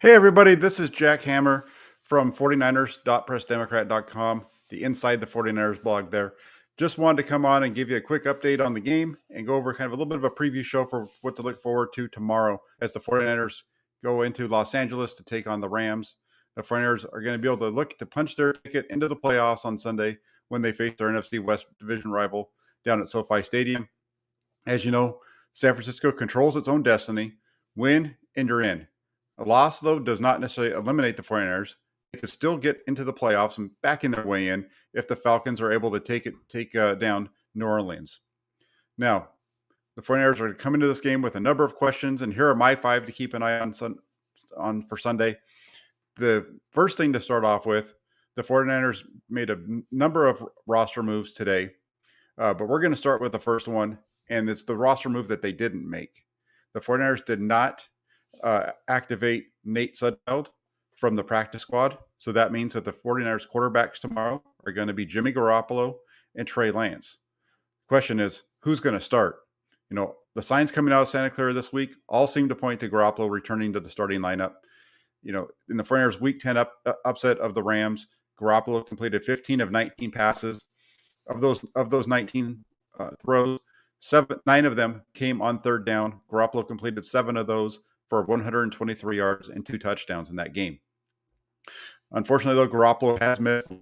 Hey, everybody, this is Jack Hammer from 49ers.pressdemocrat.com, the Inside the 49ers blog there. Just wanted to come on and give you a quick update on the game and go over kind of a little bit of a preview show for what to look forward to tomorrow as the 49ers go into Los Angeles to take on the Rams. The 49ers are going to be able to look to punch their ticket into the playoffs on Sunday when they face their NFC West division rival down at SoFi Stadium. As you know, San Francisco controls its own destiny. Win and you're in. A loss, though, does not necessarily eliminate the 49ers. They could still get into the playoffs and back in their way in if the Falcons are able to take down New Orleans. Now, the 49ers are coming to this game with a number of questions, and here are my 5 to keep an eye on for Sunday. The first thing to start off with, the 49ers made a number of roster moves today, but we're going to start with the first one, and it's the roster move that they didn't make. The 49ers did not activate Nate Sudfeld from the practice squad. So that means that the 49ers quarterbacks tomorrow are going to be Jimmy Garoppolo and Trey Lance. Question is, who's going to start? You know, the signs coming out of Santa Clara this week all seem to point to Garoppolo returning to the starting lineup. You know, in the 49ers Week 10 upset of the Rams, Garoppolo completed 15 of 19 passes. Of those 19 throws, 9 of them came on third down. Garoppolo completed 7 of those for 123 yards and 2 touchdowns in that game. Unfortunately, though, Garoppolo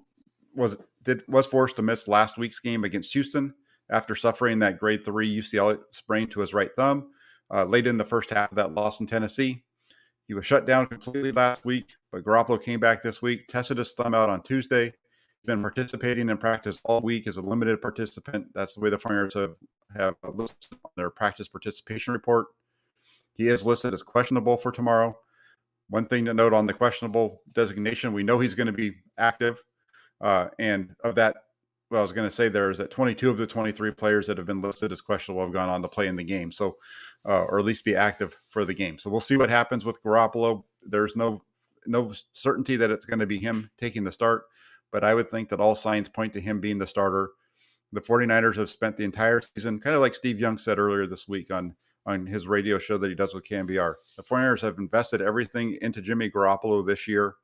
was forced to miss last week's game against Houston after suffering that grade 3 UCL sprain to his right thumb late in the first half of that loss in Tennessee. He was shut down completely last week, but Garoppolo came back this week, tested his thumb out on Tuesday. He's been participating in practice all week as a limited participant. That's the way the 49ers have listed on their practice participation report. He is listed as questionable for tomorrow. One thing to note on the questionable designation, we know he's going to be active. And of that, what I was going to say there is that 22 of the 23 players that have been listed as questionable have gone on to play in the game. So, or at least be active for the game. So we'll see what happens with Garoppolo. There's no certainty that it's going to be him taking the start, but I would think that all signs point to him being the starter. The 49ers have spent the entire season, kind of like Steve Young said earlier this week on his radio show that he does with KMBR. The 49ers have invested everything into Jimmy Garoppolo this year.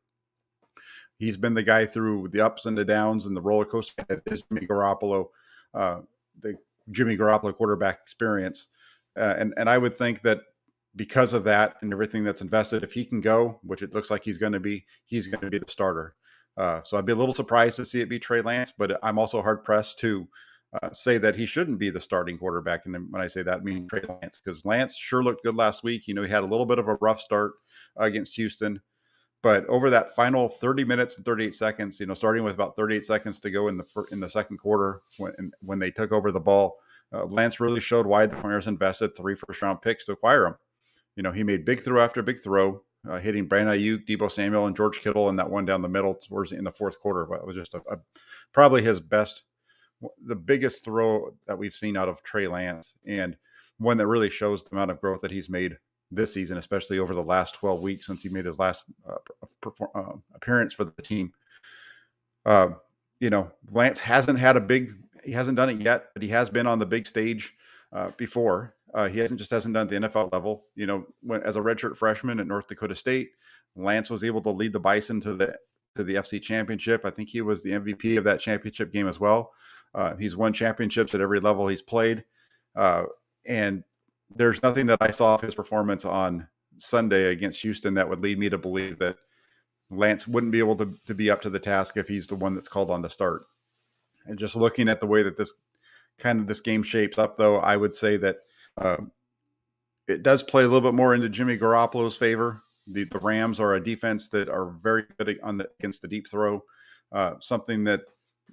He's been the guy through the ups and the downs and the roller coaster that is Jimmy Garoppolo, the Jimmy Garoppolo quarterback experience. And I would think that because of that and everything that's invested, if he can go, which it looks like he's going to be the starter. So I'd be a little surprised to see it be Trey Lance, but I'm also hard pressed to say that he shouldn't be the starting quarterback. And when I say that, I mean Trey Lance, because Lance sure looked good last week. You know, he had a little bit of a rough start against Houston, but over that final 30 minutes and 38 seconds, you know, starting with about 38 seconds to go in the second quarter when they took over the ball, Lance really showed why the 49ers invested 3 first-round picks to acquire him. You know, he made big throw after big throw, hitting Brandon Ayuk, Deebo Samuel, and George Kittle, and that one down the middle towards in the fourth quarter. It was just probably his best, the biggest throw that we've seen out of Trey Lance, and one that really shows the amount of growth that he's made this season, especially over the last 12 weeks since he made his last appearance for the team. You know, Lance hasn't done it yet, but he has been on the big stage before. He hasn't done it at the NFL level. You know, as a redshirt freshman at North Dakota State, Lance was able to lead the Bison to the FC Championship. I think he was the MVP of that championship game as well. He's won championships at every level he's played. And there's nothing that I saw of his performance on Sunday against Houston that would lead me to believe that Lance wouldn't be able to be up to the task if he's the one that's called on to start. And just looking at the way that this game shapes up, though, I would say that it does play a little bit more into Jimmy Garoppolo's favor. The Rams are a defense that are very good against the deep throw. Something that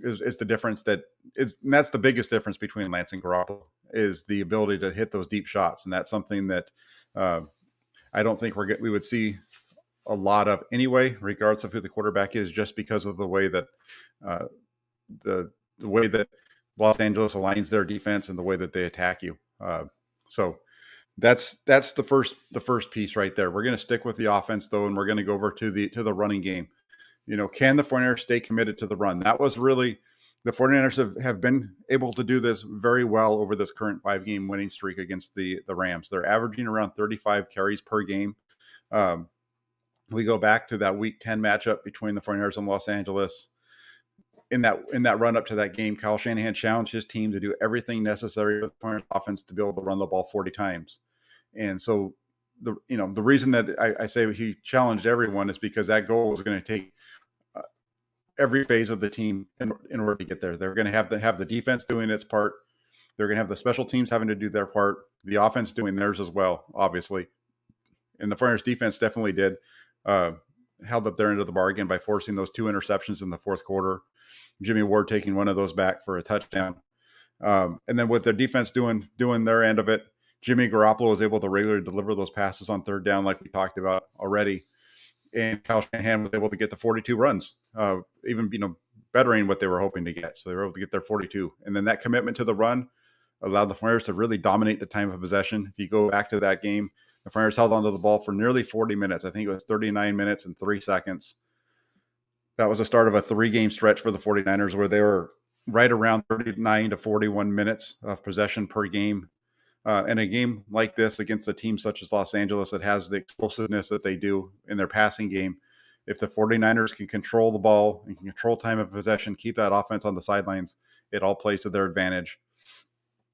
is the difference and that's the biggest difference between Lance and Garoppolo is the ability to hit those deep shots. And that's something that I don't think we would see a lot of anyway, regardless of who the quarterback is, just because of the way that the way that Los Angeles aligns their defense and the way that they attack you. So that's the first piece right there. We're going to stick with the offense though, and we're going to go over to the running game. You know, can the 49ers stay committed to the run? That was really the 49ers have been able to do this very well over this current 5-game winning streak against the Rams. They're averaging around 35 carries per game. We go back to that Week 10 matchup between the 49ers and Los Angeles. In that run up to that game, Kyle Shanahan challenged his team to do everything necessary for the 49ers offense to be able to run the ball 40 times. And so the reason that I say he challenged everyone is because that goal was going to take every phase of the team in order to get there. They're going to have the defense doing its part. They're going to have the special teams having to do their part. The offense doing theirs as well, obviously. And the 49ers defense definitely did. Held up their end of the bargain by forcing those 2 interceptions in the fourth quarter. Jimmy Ward taking one of those back for a touchdown. And then with their defense doing their end of it, Jimmy Garoppolo was able to regularly deliver those passes on third down like we talked about already. And Kyle Shanahan was able to get to 42 runs, even bettering what they were hoping to get. So they were able to get their 42. And then that commitment to the run allowed the 49ers to really dominate the time of possession. If you go back to that game, the 49ers held onto the ball for nearly 40 minutes. I think it was 39 minutes and 3 seconds. That was the start of a 3-game stretch for the 49ers where they were right around 39 to 41 minutes of possession per game. And a game like this against a team such as Los Angeles that has the explosiveness that they do in their passing game, if the 49ers can control the ball and can control time of possession, keep that offense on the sidelines, it all plays to their advantage.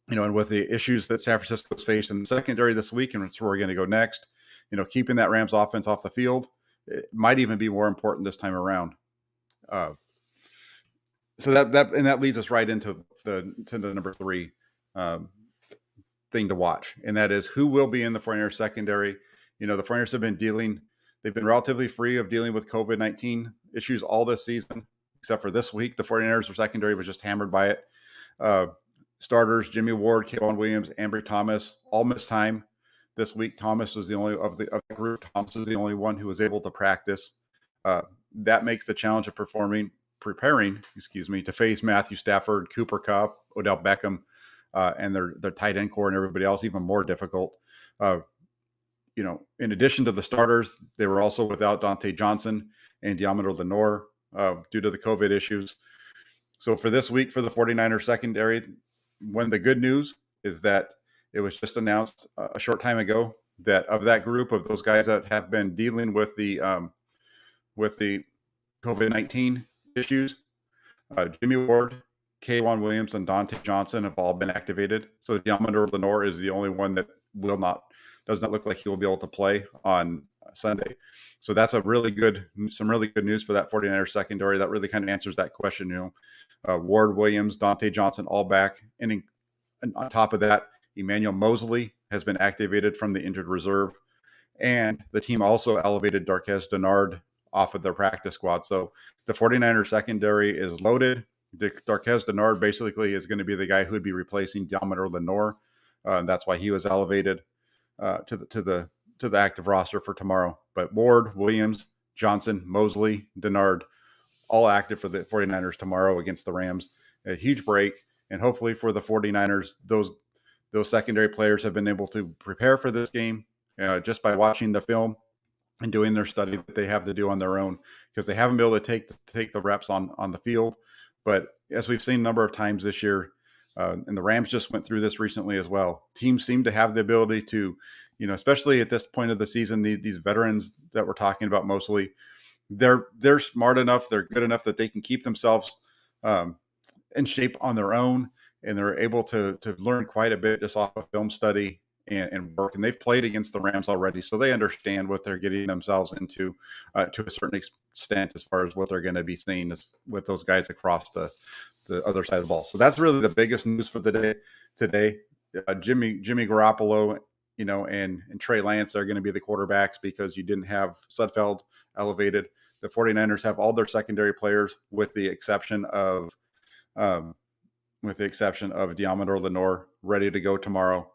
And with the issues that San Francisco's faced in the secondary this week, and it's where we're going to go next, keeping that Rams offense off the field, it might even be more important this time around. So that leads us right into the number 3 thing to watch, and that is who will be in the 49ers secondary. The 49ers have they've been relatively free of dealing with COVID-19 issues all this season, except for this week. The 49ers secondary was just hammered by it. Starters, Jimmy Ward, K'Waun Williams, Ambry Thomas, all missed time this week. Thomas was the only of the group. Thomas was the only one who was able to practice. That makes the challenge of preparing, to face Matthew Stafford, Cooper Kupp, Odell Beckham, and their tight end core and everybody else even more difficult. In addition to the starters, they were also without Dante Johnson and Diamondre Lenoir due to the COVID issues. So for this week for the 49ers secondary, when the good news is that it was just announced a short time ago that of that group of those guys that have been dealing with the COVID-19 issues, Jimmy Ward, K'Waun Williams, and Dante Johnson have all been activated. So Diamondre Lenoir is the only one that does not look like he will be able to play on Sunday. So that's some really good news for that 49ers secondary. That really kind of answers that question. Ward, Williams, Dante Johnson, all back. And on top of that, Emmanuel Moseley has been activated from the injured reserve. And the team also elevated Darqueze Dennard off of their practice squad. So the 49ers secondary is loaded. Darqueze Dennard basically is going to be the guy who would be replacing Diamondre Lenoir. That's why he was elevated to the active roster for tomorrow. But Ward, Williams, Johnson, Moseley, Dennard, all active for the 49ers tomorrow against the Rams. A huge break. And hopefully for the 49ers, those secondary players have been able to prepare for this game just by watching the film and doing their study that they have to do on their own, because they haven't been able to take the reps on the field. But as we've seen a number of times this year, and the Rams just went through this recently as well, teams seem to have the ability to, especially at this point of the season, these veterans that we're talking about mostly, they're smart enough, they're good enough that they can keep themselves in shape on their own, and they're able to learn quite a bit just off of film study and work. And they've played against the Rams already, so they understand what they're getting themselves into to a certain extent as far as what they're going to be seeing with those guys across the other side of the ball. So that's really the biggest news for the day today. Jimmy Garoppolo, and Trey Lance are going to be the quarterbacks because you didn't have Sudfeld elevated. The 49ers have all their secondary players with the exception of Diamondre Lenoir ready to go tomorrow.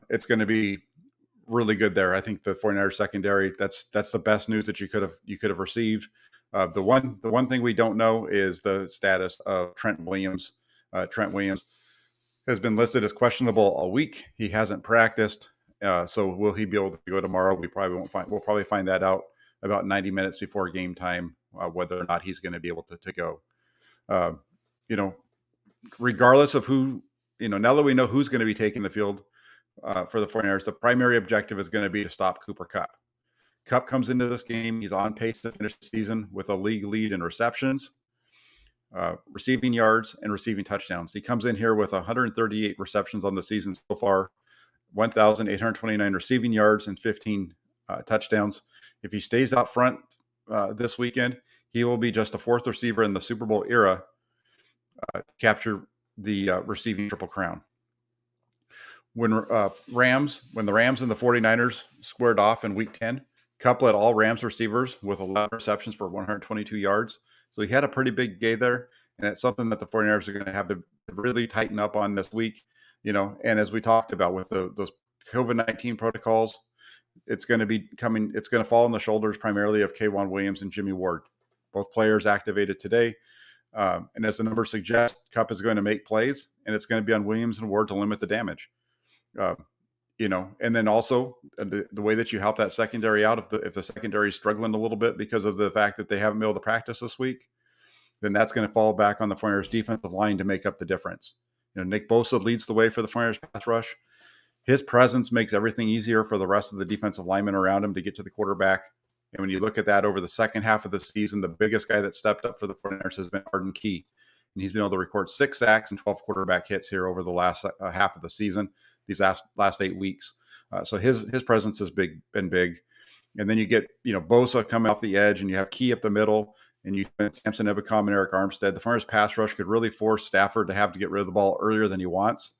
It's going to be really good there. I think the 49ers secondary, that's the best news that you could have received. The one thing we don't know is the status of Trent Williams. Trent Williams has been listed as questionable all week. He hasn't practiced. So will he be able to go tomorrow? We'll probably find that out about 90 minutes before game time, whether or not he's going to be able to go. Regardless of who, now that we know who's going to be taking the field for the 49ers, the primary objective is going to be to stop Cooper Kupp. Kupp comes into this game. He's on pace to finish the season with a league lead in receptions, receiving yards, and receiving touchdowns. He comes in here with 138 receptions on the season so far, 1,829 receiving yards, and 15 touchdowns. If he stays out front this weekend, he will be just the fourth receiver in the Super Bowl era to capture the receiving Triple Crown. When the Rams and the 49ers squared off in Week 10, Kupp led all Rams receivers with 11 receptions for 122 yards. So he had a pretty big day there, and it's something that the 49ers are going to have to really tighten up on this week. And as we talked about with those COVID-19 protocols, it's going to fall on the shoulders primarily of K'Wan Williams and Jimmy Ward. Both players activated today. And as the numbers suggest, Kupp is going to make plays, and it's going to be on Williams and Ward to limit the damage. And then also the way that you help that secondary out, if the secondary is struggling a little bit because of the fact that they haven't been able to practice this week, then that's going to fall back on the 49ers defensive line to make up the difference. Nick Bosa leads the way for the 49ers pass rush. His presence makes everything easier for the rest of the defensive linemen around him to get to the quarterback. And when you look at that over the second half of the season, the biggest guy that stepped up for the 49ers has been Arden Key. And he's been able to record 6 sacks and 12 quarterback hits here over the last half of the season, these last 8 weeks. So his presence has been big. And then you get, Bosa coming off the edge, and you have Key up the middle, and you have Samson Ebukam and Eric Armstead. The 49ers pass rush could really force Stafford to have to get rid of the ball earlier than he wants.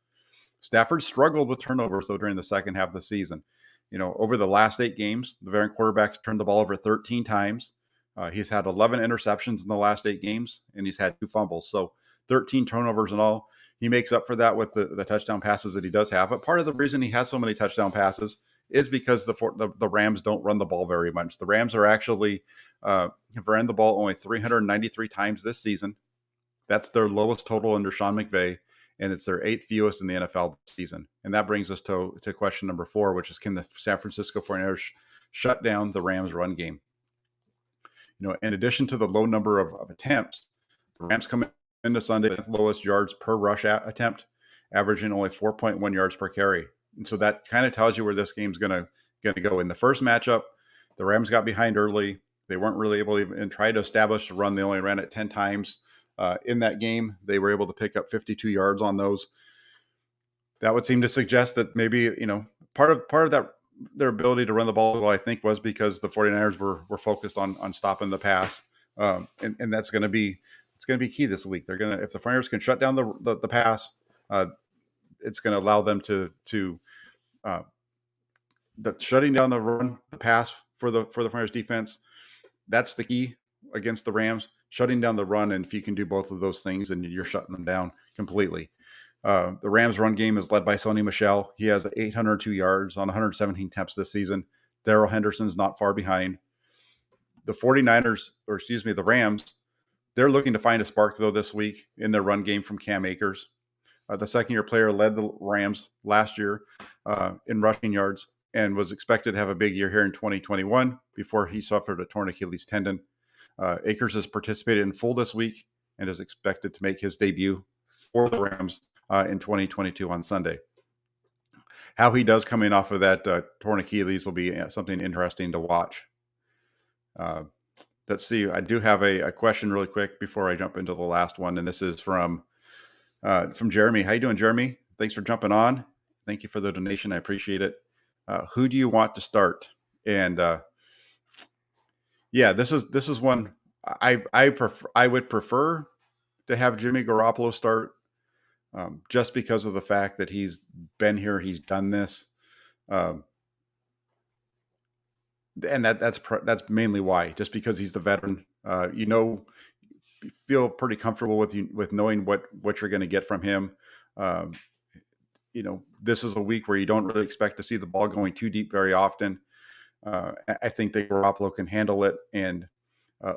Stafford struggled with turnovers, though, during the second half of the season. Over the last 8 games, the veteran quarterback's turned the ball over 13 times. He's had 11 interceptions in the last 8 games, and he's had 2 fumbles. So 13 turnovers in all. He makes up for that with the touchdown passes that he does have. But part of the reason he has so many touchdown passes is because the Rams don't run the ball very much. The Rams are actually have ran the ball only 393 times this season. That's their lowest total under Sean McVay, and it's their 8th fewest in the NFL this season. And that brings us to question number 4, which is, can the San Francisco 49ers shut down the Rams run game? In addition to the low number of attempts, the Rams come into Sunday with the lowest yards per rush attempt, averaging only 4.1 yards per carry. And so that kind of tells you where this game's going to go. In the first matchup, the Rams got behind early. They weren't really able to even try to establish the run. They only ran it 10 times. In that game, they were able to pick up 52 yards on those. That would seem to suggest that maybe, part of that, their ability to run the ball, I think, was because the 49ers were focused on stopping the pass. And that's going to be key this week. They're if the 49ers can shut down the pass, it's going to allow them to shutting down the run, the pass for the 49ers defense. That's the key against the Rams. Shutting down the run, and if you can do both of those things, then you're shutting them down completely. The Rams run game is led by Sony Michel. He has 802 yards on 117 attempts this season. Darrell Henderson's not far behind. The Rams, they're looking to find a spark, though, this week in their run game from Cam Akers. The second-year player led the Rams last year in rushing yards and was expected to have a big year here in 2021 before he suffered a torn Achilles tendon. Akers has participated in full this week and is expected to make his debut for the Rams in 2022 on Sunday. How he does coming off of that torn Achilles will be something interesting to watch. Let's see. I do have a question really quick before I jump into the last one, and this is from Jeremy. How you doing, Jeremy? Thanks for jumping on. Thank you for the donation. I appreciate it. Who do you want to start? And this is one I would prefer to have Jimmy Garoppolo start, just because of the fact that he's been here, he's done this, and that's mainly why. Just because he's the veteran, feel pretty comfortable with knowing what you're going to get from him. This is a week where you don't really expect to see the ball going too deep very often. I think that Garoppolo can handle it. And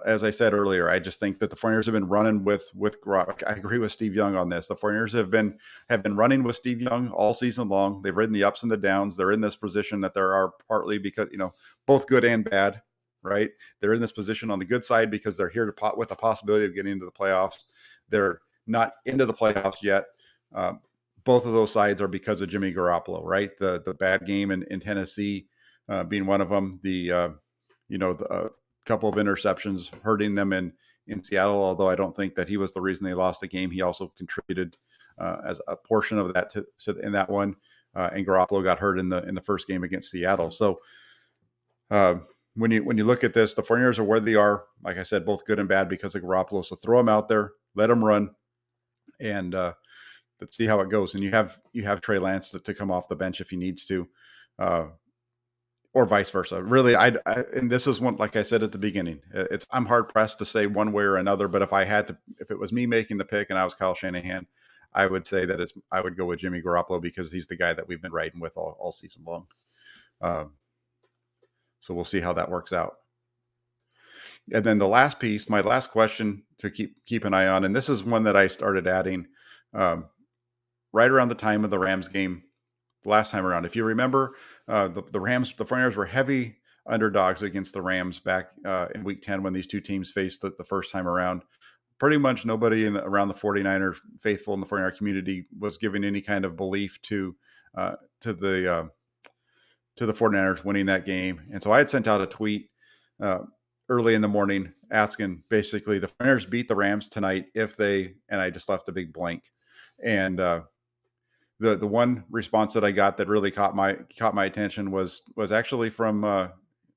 as I said earlier, I just think that the 49ers have been running with Garoppolo. I agree with Steve Young on this. The 49ers have been running with Steve Young all season long. They've ridden the ups and the downs. They're in this position that there are partly because, both good and bad, right? They're in this position on the good side because they're here with a possibility of getting into the playoffs. They're not into the playoffs yet. Both of those sides are because of Jimmy Garoppolo, right? The bad game in Tennessee being one of them. The a couple of interceptions hurting them in Seattle, although I don't think that he was the reason they lost the game. He also contributed as a portion of that in that one. And Garoppolo got hurt in the first game against Seattle. So when you look at this, the 49ers are where they are. Like I said, both good and bad because of Garoppolo. So throw them out there, let them run, and let's see how it goes. And you have Trey Lance to come off the bench if he needs to, or vice versa. Really, and this is one, like I said at the beginning, I'm hard pressed to say one way or another. But if it was me making the pick and I was Kyle Shanahan, I would say that I would go with Jimmy Garoppolo because he's the guy that we've been riding with all season long. So we'll see how that works out. And then the last piece, my last question to keep an eye on, and this is one that I started adding right around the time of the Rams game last time around. If you remember, the 49ers were heavy underdogs against the Rams back in Week 10 when these two teams faced the first time around. Pretty much nobody around the 49er faithful in the 49er community was giving any kind of belief to the 49ers winning that game. And so I had sent out a tweet early in the morning asking basically the 49ers beat the Rams tonight and I just left a big blank. And the one response that I got that really caught my attention was actually from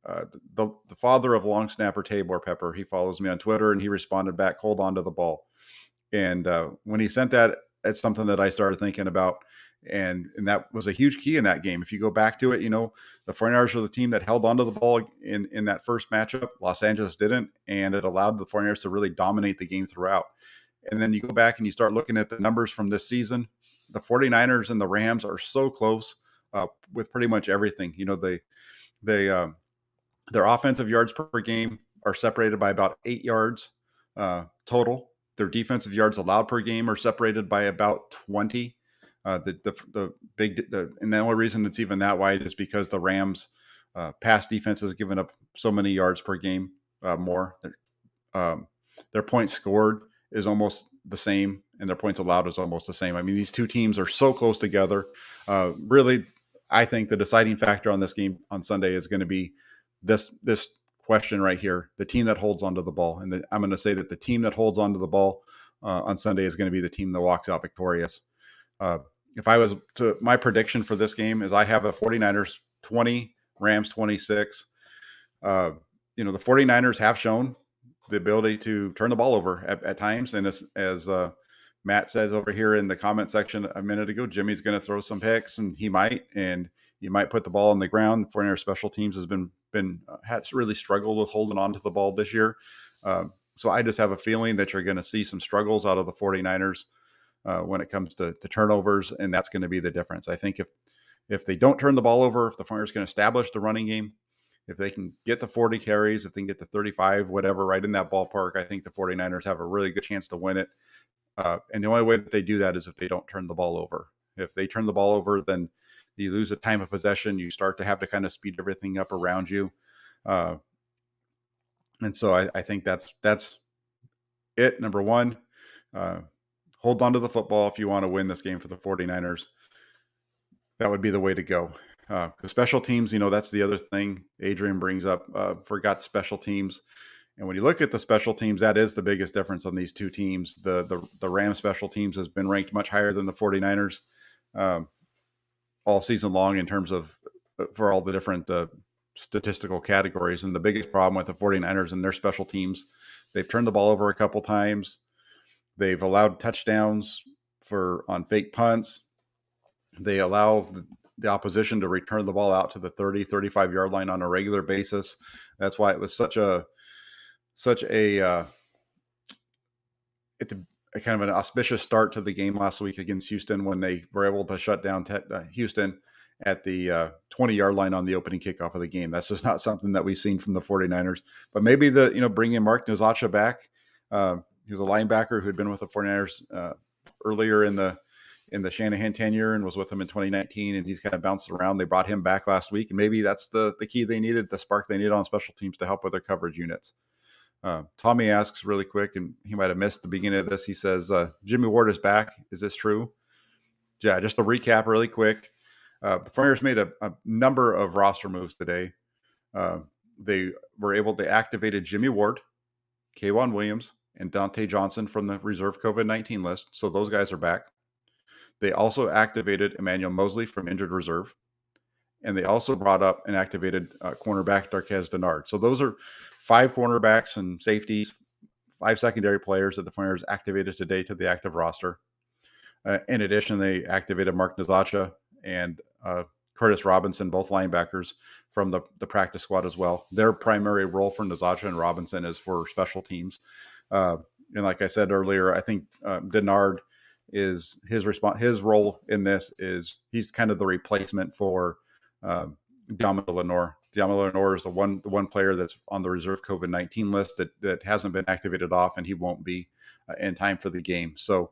the father of long snapper Tabor Pepper. He follows me on Twitter and he responded back, "Hold on to the ball." And when he sent that, it's something that I started thinking about. And that was a huge key in that game. If you go back to it, the 49ers are the team that held onto the ball in that first matchup. Los Angeles didn't, and it allowed the 49ers to really dominate the game throughout. And then you go back and you start looking at the numbers from this season. The 49ers and the Rams are so close with pretty much everything. Their offensive yards per game are separated by about 8 yards total. Their defensive yards allowed per game are separated by about 20. And the only reason it's even that wide is because the Rams pass defense has given up so many yards per game more. Their points scored is almost the same, and their points allowed is almost the same. I mean, these two teams are so close together. Really, I think the deciding factor on this game on Sunday is going to be this question right here: the team that holds onto the ball. And I'm going to say that the team that holds onto the ball on Sunday is going to be the team that walks out victorious. If I was to, my prediction for this game is I have a 49ers 20, Rams 26. The 49ers have shown the ability to turn the ball over at times. And as Matt says over here in the comment section a minute ago, Jimmy's going to throw some picks, and he might put the ball on the ground. 49ers special teams has really struggled with holding on to the ball this year. So I just have a feeling that you're going to see some struggles out of the 49ers when it comes to turnovers, and that's going to be the difference. I think if they don't turn the ball over, if the 49ers can establish the running game, if they can get to 40 carries, if they can get to 35, whatever, right in that ballpark, I think the 49ers have a really good chance to win it. And the only way that they do that is if they don't turn the ball over. If they turn the ball over, then you lose a time of possession. You start to have to kind of speed everything up around you. And so I think that's it. Number one, hold on to the football if you want to win this game for the 49ers. That would be the way to go. The special teams, that's the other thing Adrian brings up. Forgot special teams. And when you look at the special teams, that is the biggest difference on these two teams. The Rams special teams has been ranked much higher than the 49ers all season long in terms of for all the different statistical categories. And the biggest problem with the 49ers and their special teams, they've turned the ball over a couple times. They've allowed touchdowns on fake punts. They allow the opposition to return the ball out to the 30, 35-yard line on a regular basis. That's why it was such a kind of an auspicious start to the game last week against Houston when they were able to shut down Houston at the 20-yard line on the opening kickoff of the game. That's just not something that we've seen from the 49ers. But maybe bringing Mark Nzeocha back. He was a linebacker who had been with the 49ers earlier in the Shanahan tenure and was with them in 2019, and he's kind of bounced around. They brought him back last week, and maybe that's the key they needed, the spark they needed on special teams to help with their coverage units. Tommy asks really quick, and he might have missed the beginning of this. He says, Jimmy Ward is back. Is this true? Yeah, just to recap really quick. The 49ers made a number of roster moves today. they were able to activate Jimmy Ward, K'Wan Williams, and Dante Johnson from the reserve COVID-19 list. So those guys are back. They also activated Emmanuel Mosley from injured reserve. And they also brought up and activated cornerback Darquez Denard. So those are 5 cornerbacks and safeties, 5 secondary players that the 49ers activated today to the active roster. In addition, they activated Mark Nazacha and Curtis Robinson, both linebackers, from the practice squad as well. Their primary role for Nazacha and Robinson is for special teams. And like I said earlier, I think Denard is his role in this is he's kind of the replacement for Diamond Lenore. Diamond Lenore is the one player that's on the reserve COVID-19 list that hasn't been activated off, and he won't be in time for the game. So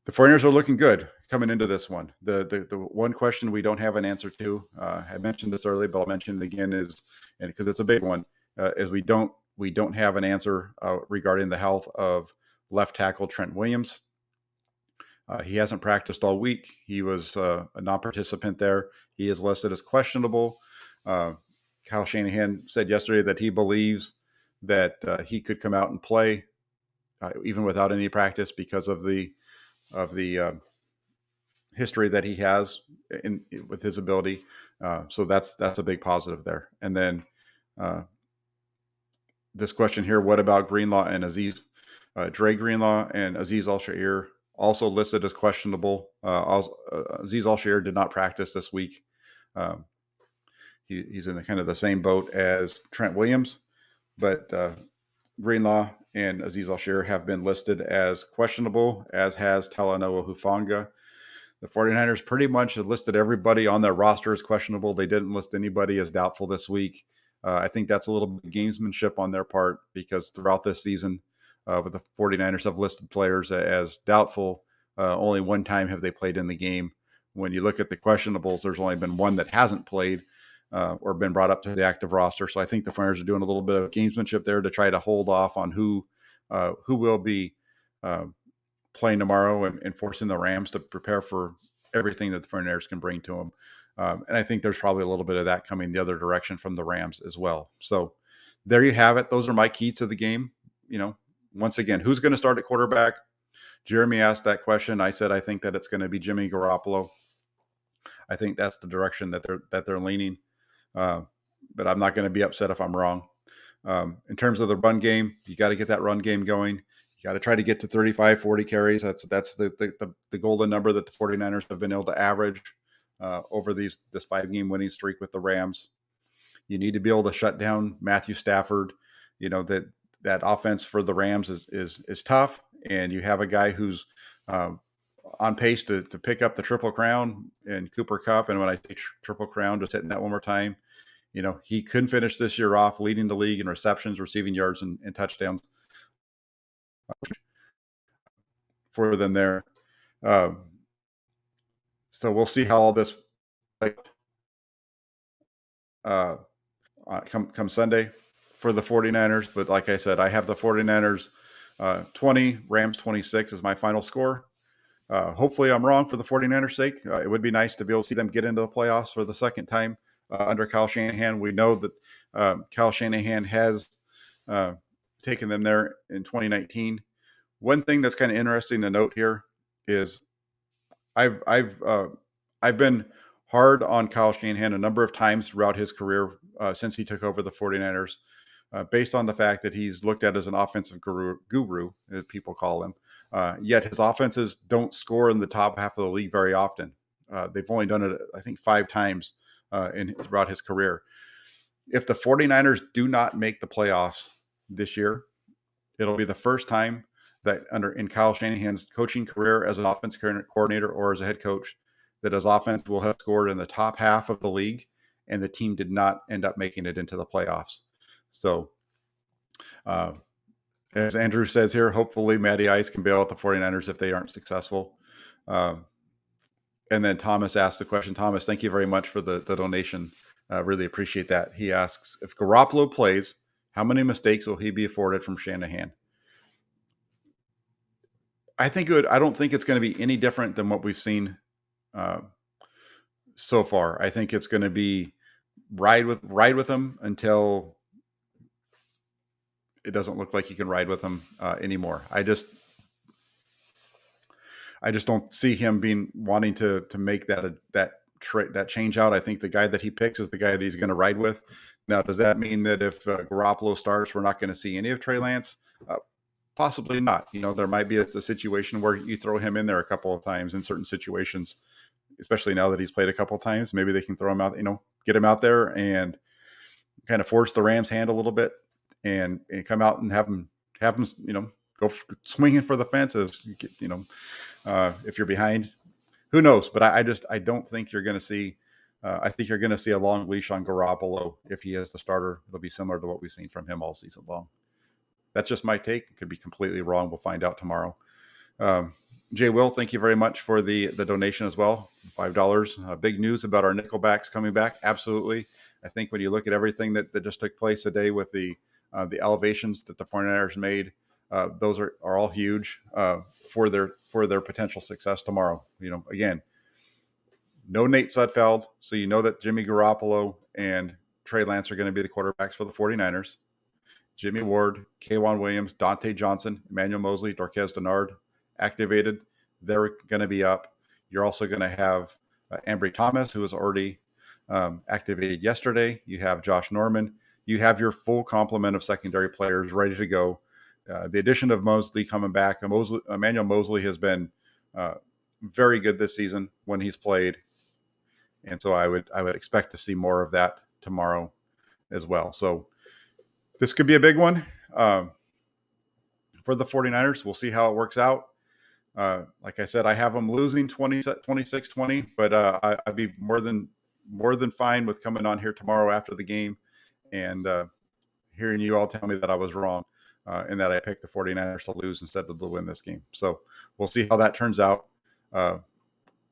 the 49ers are looking good coming into this one. The one question we don't have an answer to, I mentioned this earlier, but I'll mention it again, is, and because it's a big one, is we don't have an answer regarding the health of left tackle Trent Williams. He hasn't practiced all week. He was a non-participant there. He is listed as questionable. Kyle Shanahan said yesterday that he believes that he could come out and play even without any practice because of the history that he has with his ability. So that's a big positive there. And then this question here: what about Greenlaw and Aziz? Dre Greenlaw and Aziz Al-Shair also listed as questionable. Aziz Al-Shair did not practice this week. He's in kind of the same boat as Trent Williams, but Greenlaw and Aziz Al-Shair have been listed as questionable, as has Talanoa Hufanga. The 49ers pretty much have listed everybody on their roster as questionable. They didn't list anybody as doubtful this week. I think that's a little bit of gamesmanship on their part, because throughout this season, with the 49ers have listed players as doubtful. Only one time have they played in the game. When you look at the questionables, there's only been one that hasn't played or been brought up to the active roster. So I think the 49ers are doing a little bit of gamesmanship there to try to hold off on who will be playing tomorrow and forcing the Rams to prepare for everything that the 49ers can bring to them. And I think there's probably a little bit of that coming the other direction from the Rams as well. So there you have it. Those are my keys to the game. Once again, who's going to start at quarterback? Jeremy asked that question. I said I think that it's going to be Jimmy Garoppolo. I think that's the direction that they're leaning. But I'm not going to be upset if I'm wrong. In terms of the run game, you got to get that run game going. You got to try to get to 35, 40 carries. That's the golden number that the 49ers have been able to average over this 5-game winning streak with the Rams. You need to be able to shut down Matthew Stafford. That offense for the Rams is tough, and you have a guy who's on pace to pick up the Triple Crown in Cooper Kupp. And when I say Triple Crown, just hitting that one more time, he couldn't finish this year off leading the league in receptions, receiving yards, and touchdowns for them there. So we'll see how all this come Sunday for the 49ers. But like I said, I have the 49ers 20, Rams 26 is my final score. Hopefully I'm wrong for the 49ers' sake. It would be nice to be able to see them get into the playoffs for the second time under Kyle Shanahan. We know that Kyle Shanahan has taken them there in 2019. One thing that's kind of interesting to note here is I've been hard on Kyle Shanahan a number of times throughout his career since he took over the 49ers, based on the fact that he's looked at as an offensive guru, as people call him. Yet his offenses don't score in the top half of the league very often. They've only done it, I think, 5 times throughout his career. If the 49ers do not make the playoffs this year, it'll be the first time that in Kyle Shanahan's coaching career as an offense coordinator or as a head coach, that his offense will have scored in the top half of the league, and the team did not end up making it into the playoffs. So, as Andrew says here, hopefully Matty Ice can bail out the 49ers if they aren't successful. And then Thomas asked the question. Thomas, thank you very much for the donation. Really appreciate that. He asks, if Garoppolo plays, how many mistakes will he be afforded from Shanahan? I don't think it's going to be any different than what we've seen so far. I think it's going to be ride with him until it doesn't look like he can ride with him anymore. I just don't see him wanting to make that change out. I think the guy that he picks is the guy that he's going to ride with. Now, does that mean that if Garoppolo starts, we're not going to see any of Trey Lance? Possibly not. There might be a situation where you throw him in there a couple of times in certain situations, especially now that he's played a couple of times. Maybe they can throw him out, get him out there and kind of force the Rams' hand a little bit and come out and have him, go swinging for the fences. If you're behind, who knows? But I don't think you're going to see. I think you're going to see a long leash on Garoppolo if he is the starter. It'll be similar to what we've seen from him all season long. That's just my take. It could be completely wrong. We'll find out tomorrow. Jay Will, thank you very much for the donation as well. $5. Big news about our Nickelbacks coming back. Absolutely. I think when you look at everything that just took place today with the elevations that the 49ers made, those are all huge for their potential success tomorrow. Again, no Nate Sudfeld, so you know that Jimmy Garoppolo and Trey Lance are going to be the quarterbacks for the 49ers. Jimmy Ward, K'Wan Williams, Dante Johnson, Emmanuel Mosley, Darquez Dennard activated. They're going to be up. You're also going to have Ambry Thomas, who was already activated yesterday. You have Josh Norman. You have your full complement of secondary players ready to go. The addition of Mosley coming back. Emmanuel Mosley has been very good this season when he's played. And so I would expect to see more of that tomorrow as well. So this could be a big one for the 49ers. We'll see how it works out. Like I said, I have them losing 26-20, but I'd be more than fine with coming on here tomorrow after the game and hearing you all tell me that I was wrong and that I picked the 49ers to lose instead of to win this game. So we'll see how that turns out.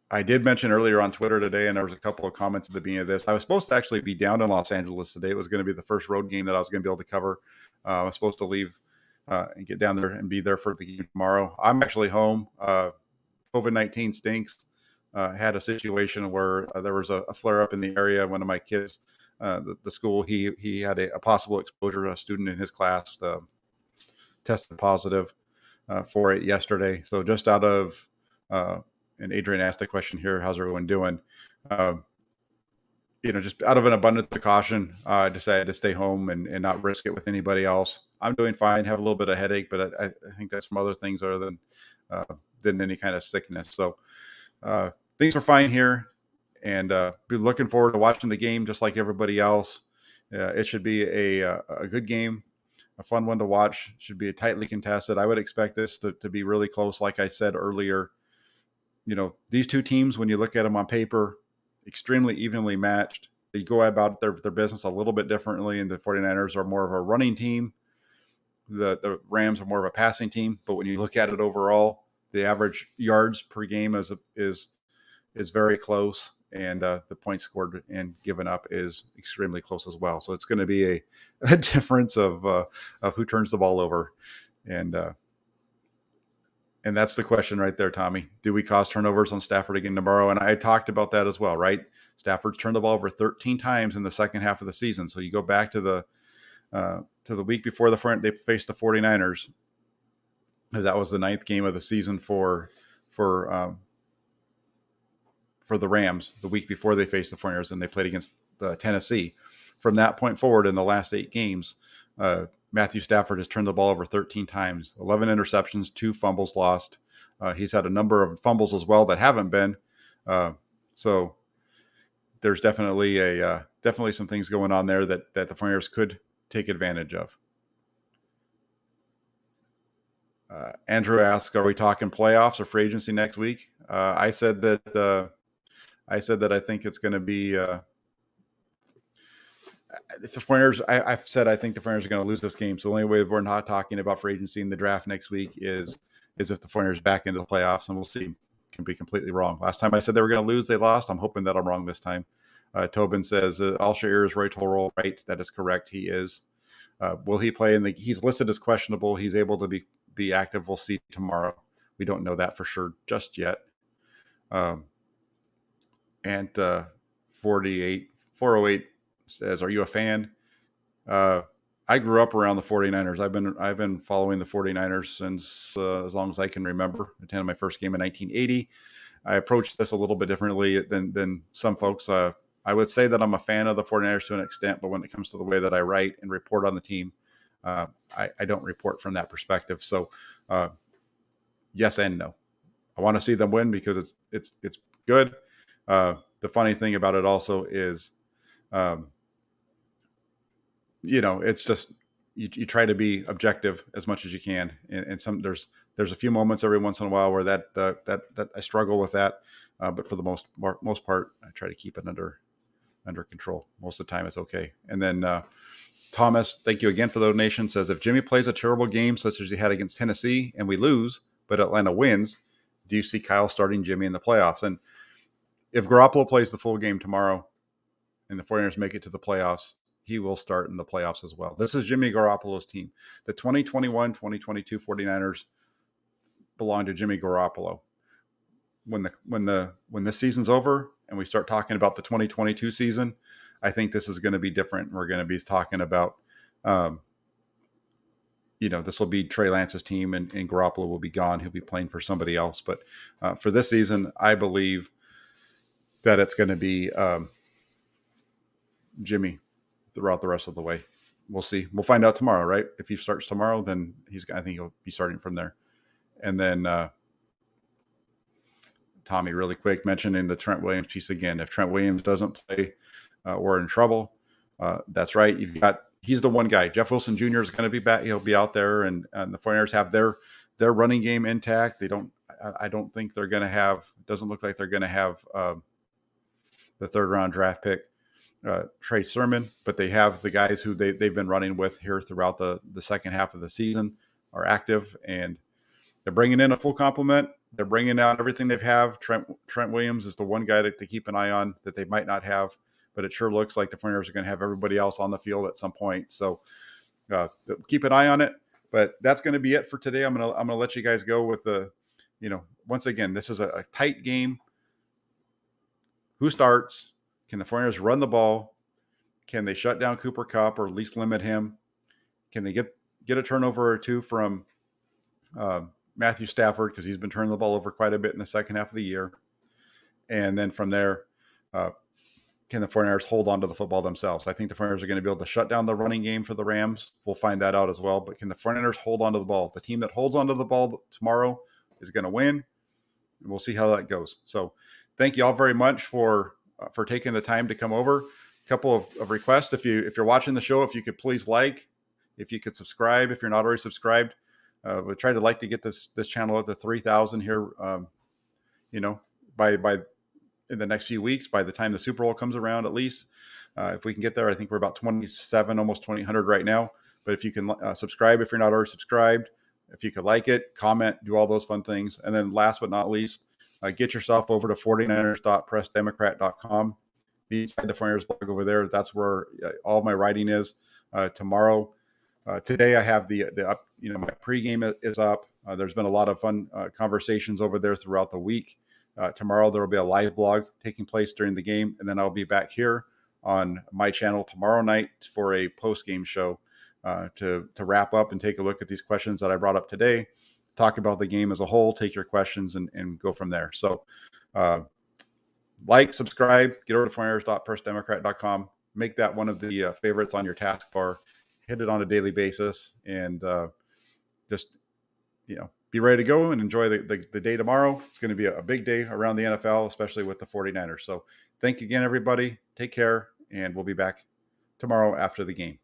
I did mention earlier on Twitter today, and there was a couple of comments at the beginning of this. I was supposed to actually be down in Los Angeles today. It was going to be the first road game that I was going to be able to cover. I was supposed to leave and get down there and be there for the game tomorrow. I'm actually home. COVID-19 stinks. Had a situation where there was a flare-up in the area. One of my kids, the school, he had a possible exposure. A student in his class tested positive for it yesterday. So just out of and Adrian asked the question here, how's everyone doing? Just out of an abundance of caution, I decided to stay home and not risk it with anybody else. I'm doing fine, have a little bit of headache, but I think that's from other things other than any kind of sickness. So things are fine here, and be looking forward to watching the game just like everybody else. It should be a good game, a fun one to watch. It should be tightly contested. I would expect this to be really close. Like I said earlier, these two teams, when you look at them on paper, extremely evenly matched. They go about their business a little bit differently, and the 49ers are more of a running team. The Rams are more of a passing team. But when you look at it overall, the average yards per game is very close, and the points scored and given up is extremely close as well. So it's going to be a difference of who turns the ball over, and that's the question right there, Tommy. Do we cause turnovers on Stafford again tomorrow? And I talked about that as well, right? Stafford's turned the ball over 13 times in the second half of the season. So you go back to the week before they faced the 49ers, because that was the 9th game of the season for the Rams, the week before they faced the 49ers, and they played against Tennessee. From that point forward, in the last 8 games, Matthew Stafford has turned the ball over 13 times, 11 interceptions, 2 fumbles lost. He's had a number of fumbles as well that haven't been. So there's definitely some things going on there that the 49ers could take advantage of. Andrew asks, "Are we talking playoffs or free agency next week?" I said that I think it's going to be. If the 49ers, I've said I think the 49ers are going to lose this game. So the only way we're not talking about free agency in the draft next week is if the 49ers back into the playoffs, and we'll see. Can be completely wrong. Last time I said they were going to lose, they lost. I'm hoping that I'm wrong this time. Tobin says, Alshire is right to roll. Right, that is correct. He is. Will he play? He's listed as questionable. He's able to be active. We'll see tomorrow. We don't know that for sure just yet. And 408 says, are you a fan? I grew up around the 49ers. I've been following the 49ers since as long as I can remember. I attended my first game in 1980. I approached this a little bit differently than some folks. I would say that I'm a fan of the 49ers to an extent, but when it comes to the way that I write and report on the team, I don't report from that perspective. So yes and no. I want to see them win because it's good. The funny thing about it also is, it's just you try to be objective as much as you can, and some there's a few moments every once in a while where that I struggle with that, but for the most part, I try to keep it under control. Most of the time, it's okay. And then Thomas, thank you again for the donation. Says, if Jimmy plays a terrible game such as he had against Tennessee and we lose, but Atlanta wins, do you see Kyle starting Jimmy in the playoffs? And if Garoppolo plays the full game tomorrow and the 49ers make it to the playoffs, he will start in the playoffs as well. This is Jimmy Garoppolo's team. The 2021-2022 49ers belong to Jimmy Garoppolo. When this season's over and we start talking about the 2022 season, I think this is going to be different. We're going to be talking about, this will be Trey Lance's team and Garoppolo will be gone. He'll be playing for somebody else. But for this season, I believe that it's going to be Jimmy throughout the rest of the way. We'll see. We'll find out tomorrow, right? If he starts tomorrow, then I think he'll be starting from there. And then Tommy, really quick, mentioning the Trent Williams piece again. If Trent Williams doesn't play, we're in trouble. That's right. He's the one guy. Jeff Wilson Jr. is going to be back. He'll be out there, and the 49ers have their running game intact. I don't think they're going to have. Doesn't look like they're going to have the third round draft pick, Trey Sermon, but they have the guys who they've been running with here throughout the second half of the season are active, and they're bringing in a full complement. They're bringing out everything they have. Trent Williams is the one guy to keep an eye on that they might not have, but it sure looks like the 49ers are going to have everybody else on the field at some point. So keep an eye on it. But that's going to be it for today. I'm gonna let you guys go with once again, this is a tight game. Who starts? Can the 49ers run the ball? Can they shut down Cooper Kupp or at least limit him? Can they get a turnover or two from Matthew Stafford, because he's been turning the ball over quite a bit in the second half of the year? And then from there, can the 49ers hold on to the football themselves? I think the 49ers are going to be able to shut down the running game for the Rams. We'll find that out as well. But can the 49ers hold on to the ball? The team that holds on to the ball tomorrow is going to win. And we'll see how that goes. So thank you all very much for taking the time to come over. A couple of requests. If you're watching the show, if you could please if you could subscribe, if you're not already subscribed. We'll try to get this channel up to 3,000 here, by in the next few weeks, by the time the Super Bowl comes around, at least. If we can get there, I think we're about 27, almost 2,000 right now. But if you can subscribe, if you're not already subscribed, if you could like it, comment, do all those fun things. And then last but not least, get yourself over to 49ers.pressdemocrat.com. The Inside the 49ers blog over there. That's where all my writing is. Tomorrow, today I have the up. My pregame is up. There's been a lot of fun conversations over there throughout the week. Tomorrow there will be a live blog taking place during the game, and then I'll be back here on my channel tomorrow night for a post-game show to wrap up and take a look at these questions that I brought up today, talk about the game as a whole, take your questions, and go from there. So subscribe, get over to 49ers.pressdemocrat.com, make that one of the favorites on your taskbar, hit it on a daily basis, and just be ready to go and enjoy the day tomorrow. It's going to be a big day around the NFL, especially with the 49ers. So thank you again, everybody. Take care, and we'll be back tomorrow after the game.